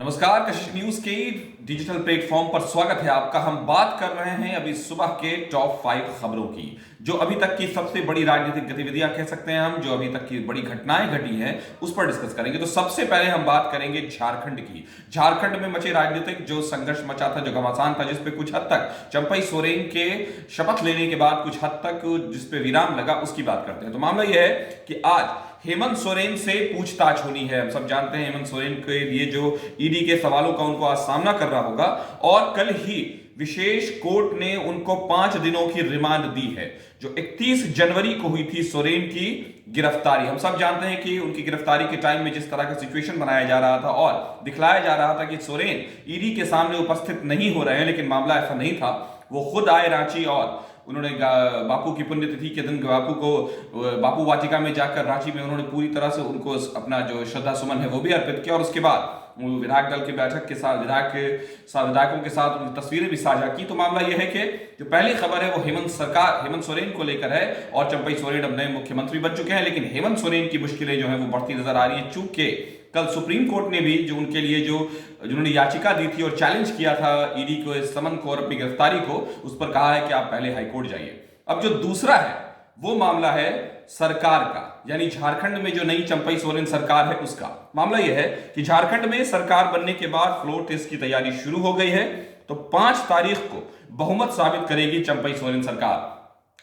नमस्कार, कशिश न्यूज के digital platform पर स्वागत है आपका। हम बात कर रहे हैं अभी सुबह के टॉप 5 खबरों की, जो अभी तक की सबसे बड़ी राजनीतिक गतिविधियां कह सकते हैं हम, जो अभी तक की बड़ी घटनाएं घटी हैं उस पर डिस्कस करेंगे। तो सबसे पहले हम बात करेंगे झारखंड की। झारखंड में मचे राजनीतिक जो संघर्ष मचा था, जो घमासान था, जिसपे कुछ हद तक चंपई सोरेन के शपथ लेने के बाद कुछ हद तक जिसपे विराम लगा, उसकी बात करते हैं। तो मामला यह है कि आज हेमंत सोरेन से पूछताछ होनी है। हम सब जानते हैं हेमंत सोरेन के लिए जो ईडी के सवालों का उनको आज सामना करना होगा, और कल ही विशेष कोर्ट ने उनको 5 दिनों की रिमांड दी है। जो 31 जनवरी को हुई थी सोरेन की गिरफ्तारी, हम सब जानते हैं कि उनकी गिरफ्तारी के टाइम में जिस तरह का सिचुएशन बनाया जा रहा था और दिखलाया जा रहा था कि सोरेन ईडी के सामने उपस्थित नहीं हो रहे हैं, लेकिन मामला ऐसा नहीं था। वो खुद आए रांची और उन्होंने बापू की पुण्यतिथि के दिन बापू वाटिका में जाकर रांची में उन्होंने पूरी तरह से उनको अपना जो श्रद्धा सुमन है वो भी अर्पित किया, और उसके बाद विधायक दल की बैठक के साथ विधायकों के साथ उनकी तस्वीरें भी साझा की। तो मामला यह है कि जो पहली खबर है वो हेमंत सोरेन को लेकर है, और चंपई सोरेन अब नए मुख्यमंत्री बन चुके हैं। लेकिन हेमंत सोरेन की मुश्किलें जो है वो बढ़ती नजर आ रही है, चूंकि कल सुप्रीम कोर्ट ने भी जो उनके लिए जिन्होंने याचिका दी थी और चैलेंज किया था ईडी को, इस समन को और अपनी गिरफ्तारी को, उस पर कहा है कि आप पहले हाईकोर्ट जाइए। अब जो दूसरा है वो मामला है सरकार का, यानी झारखंड में जो नई चंपई सोरेन सरकार है उसका। मामला यह है कि झारखंड में सरकार बनने के बाद फ्लोर टेस्ट की तैयारी शुरू हो गई है। तो 5 तारीख को बहुमत साबित करेगी चंपई सोरेन सरकार।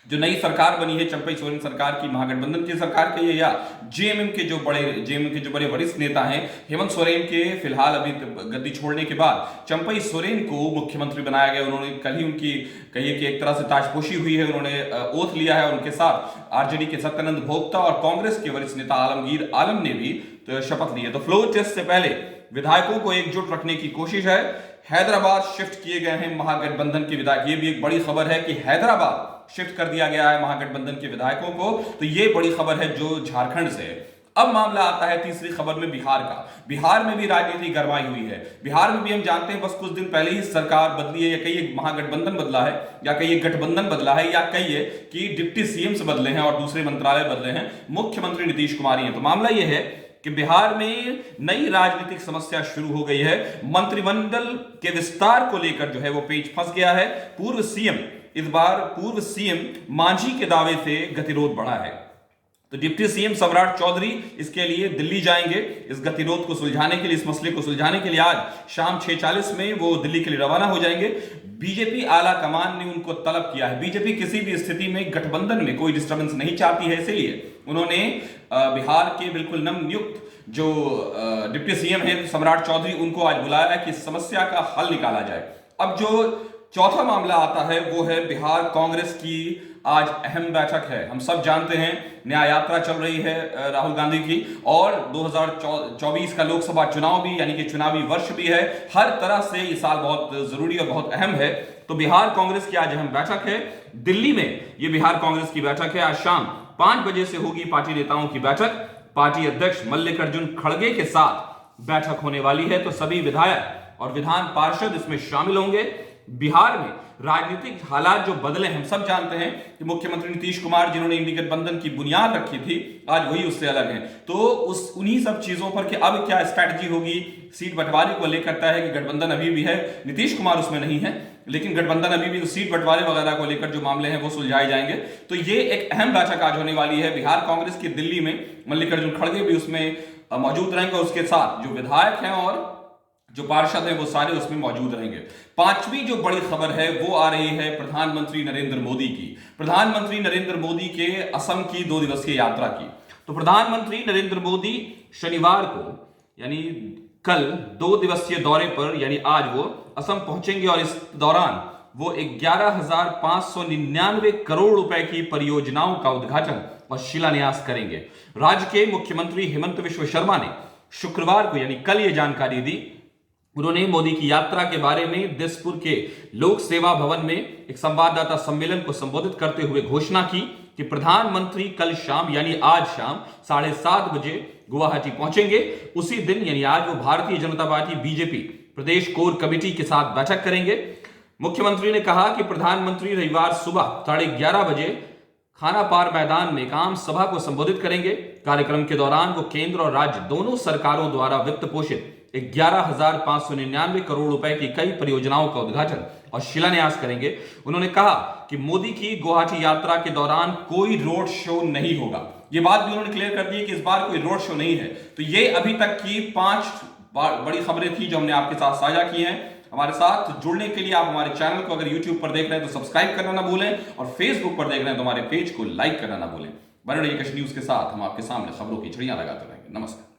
जो नई सरकार बनी है चंपई सोरेन सरकार की, महागठबंधन की सरकार के ये, या जेएमएम के जो बड़े वरिष्ठ नेता हैं, हेमंत सोरेन के फिलहाल अभी गद्दी छोड़ने के बाद चंपई सोरेन को मुख्यमंत्री बनाया गया। उन्होंने कल ही उनकी कहिए कि एक तरह से ताजपोशी हुई है, उन्होंने ओथ लिया है। उनके साथ आरजेडी के सत्यानंद भोक्ता और कांग्रेस के वरिष्ठ नेता आलमगीर आलम ने भी तो शपथ ली है। तो फ्लोर टेस्ट से पहले विधायकों को एकजुट रखने की कोशिश है। हैदराबाद शिफ्ट किए गए हैं महागठबंधन के विधायक, ये भी एक बड़ी खबर है कि हैदराबाद शिफ्ट कर दिया गया है महागठबंधन के विधायकों को। तो ये बड़ी खबर है जो झारखंड से है। अब मामला आता है तीसरी खबर में बिहार का। बिहार में भी राजनीति गरमाई हुई है। बिहार में भी हम जानते हैं बस कुछ दिन पहले ही सरकार बदली है, या कहिए महागठबंधन बदला है, या कहिए गठबंधन बदला है, या कहिए कि डिप्टी सीएम बदले हैं और दूसरे मंत्रालय बदले हैं। मुख्यमंत्री नीतीश कुमार ही है। तो मामला यह है कि बिहार में नई राजनीतिक समस्या शुरू हो गई है। मंत्रिमंडल के विस्तार को लेकर जो है वो पेच फंस गया है। इस बार पूर्व सीएम मांझी के दावे से गतिरोध बढ़ा है। तो डिप्टी सीएम सम्राट चौधरी इसके लिए दिल्ली जाएंगे, इस गतिरोध को सुलझाने के लिए, इस मसले को सुलझाने के लिए आज शाम 6:40 में वो दिल्ली के लिए रवाना हो जाएंगे। बीजेपी आला कमान ने उनको तलब किया है। बीजेपी किसी भी स्थिति में गठबंधन में कोई डिस्टर्बेंस नहीं चाहती है, इसलिए उन्होंने बिहार के बिल्कुल नवनियुक्त जो डिप्टी सीएम है सम्राट चौधरी, उनको आज बुलाया है कि समस्या का हल निकाला जाए। अब जो चौथा मामला आता है वो है बिहार कांग्रेस की आज अहम बैठक है। हम सब जानते हैं न्याय यात्रा चल रही है राहुल गांधी की, और 2024 का लोकसभा चुनाव भी, यानी कि चुनावी वर्ष भी है। हर तरह से ये साल बहुत जरूरी और बहुत अहम है। तो बिहार कांग्रेस की आज अहम बैठक है दिल्ली में। ये बिहार कांग्रेस की बैठक है। आज शाम 5 बजे से होगी पार्टी नेताओं की बैठक। पार्टी अध्यक्ष मल्लिकार्जुन खड़गे के साथ बैठक होने वाली है। तो सभी विधायक और विधान पार्षद इसमें शामिल होंगे। बिहार में राजनीतिक हालात जो बदले, हम सब जानते हैं कि मुख्यमंत्री नीतीश कुमार जिन्होंने इंडी गठबंधन की बुनियाद रखी थी, आज वही उससे अलग हैं। तो उन्हीं सब चीजों पर कि अब क्या स्ट्रैटेजी होगी सीट बंटवारे को लेकर तय है कि गठबंधन अभी भी है, नीतीश कुमार उसमें नहीं है, लेकिन गठबंधन अभी भी, तो सीट बंटवारे वगैरह को लेकर जो मामले हैं वो सुलझाए जाएंगे। तो ये एक अहम बैठक आज होने वाली है बिहार कांग्रेस की दिल्ली में। मल्लिकार्जुन खड़गे भी उसमें मौजूद रहेंगे, उसके साथ जो विधायक हैं और जो पार्षद हैं वो सारे उसमें मौजूद रहेंगे। 5वीं जो बड़ी खबर है वो आ रही है प्रधानमंत्री नरेंद्र मोदी की। प्रधानमंत्री नरेंद्र मोदी के असम की 2 दिवसीय यात्रा की। तो प्रधानमंत्री नरेंद्र मोदी शनिवार को, यानी कल 2 दिवसीय दौरे पर, यानी आज वो असम पहुंचेंगे, और इस दौरान वो 11,599 करोड़ रुपए की परियोजनाओं का उद्घाटन और शिलान्यास करेंगे। राज्य के मुख्यमंत्री हेमंत बिश्व शर्मा ने शुक्रवार को, यानी कल, ये जानकारी दी। उन्होंने मोदी की यात्रा के बारे में दिसपुर के लोक सेवा भवन में एक संवाददाता सम्मेलन को संबोधित करते हुए घोषणा की कि प्रधानमंत्री कल शाम, यानी आज शाम 7:30 बजे गुवाहाटी पहुंचेंगे। उसी दिन, यानी आज, वो भारतीय जनता पार्टी बीजेपी प्रदेश कोर कमेटी के साथ बैठक करेंगे। मुख्यमंत्री ने कहा कि प्रधानमंत्री रविवार सुबह 11:30 बजे खाना पार मैदान में एक आम सभा को संबोधित करेंगे। कार्यक्रम के दौरान वो केंद्र और राज्य दोनों सरकारों द्वारा वित्त पोषित 11,599 करोड़ रुपए की कई परियोजनाओं का उद्घाटन और शिलान्यास करेंगे। उन्होंने कहा कि मोदी की गुवाहाटी यात्रा के दौरान कोई रोड शो नहीं होगा। यह बात भी उन्होंने क्लियर कर दी कि इस बार कोई रोड शो नहीं है। तो ये अभी तक की 5 बड़ी खबरें थी जो हमने आपके साथ साझा की हैं। हमारे साथ जुड़ने के लिए आप हमारे चैनल को अगर YouTube पर देख रहे हैं तो सब्सक्राइब करना ना भूलें, और Facebook पर देख रहे हैं तो हमारे पेज को लाइक करना ना भूलें। बने रहिए कश न्यूज के साथ, हम आपके सामने खबरों की छड़ियां लगाते रहेंगे। नमस्कार।